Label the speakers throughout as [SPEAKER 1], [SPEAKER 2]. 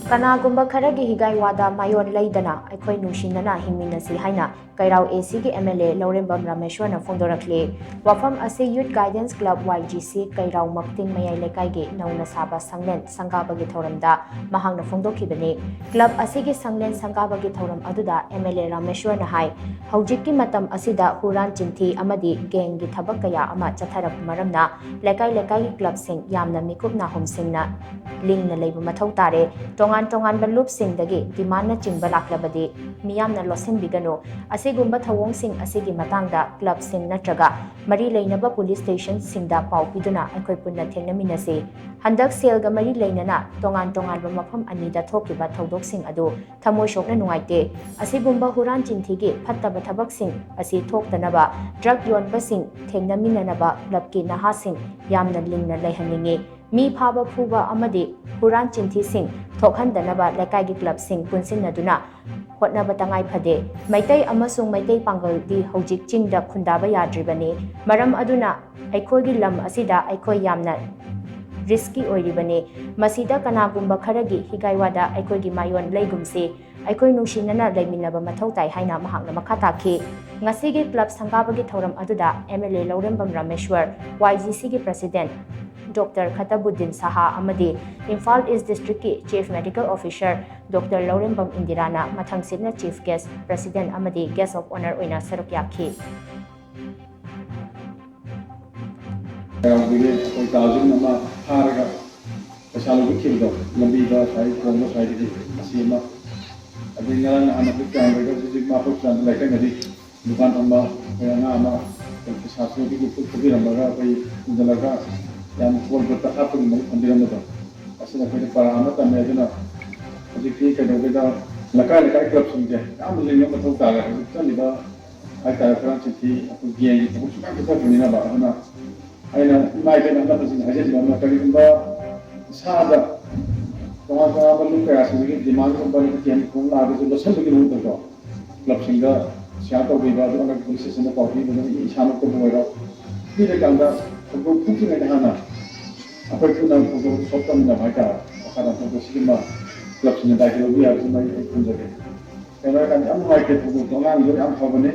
[SPEAKER 1] Kanagumba Kharagi Higai-Waada Maiyon Leidana Eikhoi nungshinana Hingminnasi haina Keirao AC ki MLA Lourembam Rameshwor na phongdorakli wafam ase Youth Guidance Club YGC Keirao Makting Mayai Lekai gi nauna saba sanglen sangaba gi thoramda mahangna phongdokhibani club ase gi sanglen sangaba gi thoram aduda MLA Rameshwor na hai haujikki matam asida huran chinthi amadi gang gi thabak kaya ama chatharak maramna lekai gi club sing yamna mikupna homsingna lingna leibu mathau tare tongan balup sing dagi demand na chingba laklabadi miyamna losin bigano asigumba thawong sing asigi matangda club sing natraga mari leinaba police station singda pau piduna aikoi punna thengnaminasi handak selga mari leinana tongan ba mafam anida thokiba thodok sing adu thamoi shokna nungaite asigumba huran chinthigi phattaba thabak sing asi thoktanaba drug yonba sing thengnaminanaba club ki naha sing yamna lingna leihaningi mi phaba phuba amadi huran chinthi sing thokhandanaba lekai gi club sing punsinnaduna hotnaba tangai phade maitai amasung maitai pangal di hojik chingda khundaba yadribani maram aduna aikhoi gi lam asida aikhoi yamna risky oiribani masida Kanagumba Kharagi Higai-Waada Eikhoi gi Maiyon leigumsi aikhoi nungshinana leiminaba mathau tai haina mahakna makha takhi ngasi gi club sangaba gi thoram aduda MLA Lourembam Rameshwor YGC gi president Dr. Khatabuddin Saha Amadi, Imphal East District ki Chief Medical Officer Dr. Lourembam Indirana Mathangsitna Chief Guest President Amadi Guest of Honor oina saruk yakhi.
[SPEAKER 2] yang Kolkata apa yang mendiram itu, asal kita para anak kami ada na, jadi kita kita lekai klub saja, kami lagi betul tak, kita libat ada kerana citi aku giat itu, kita punya apa, na, haina mai kita anda pasti aja juga nak kali kita sada, kalau belum kaya sih, demand company kita yang kau nak itu dosa bagi orang tu, klub sehingga siapa beribad orang polisi semua kau ini dengan isyarat tu berada, ini kita untuk bukti ada apa itu nama untuk sopan nama kita, karena untuk sima klub sini dah kita biar semua ikut jadi. Karena kan am market untuk orang itu am kau ni,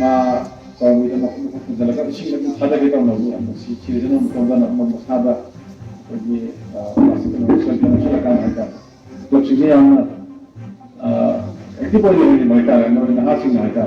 [SPEAKER 2] ma kau itu nak untuk jalan isi kita ada kita nak am si ciri nama kau dah nama ada jadi masih kena usaha kan kita. Klub sini am itu boleh ni mereka, mereka hasil mereka.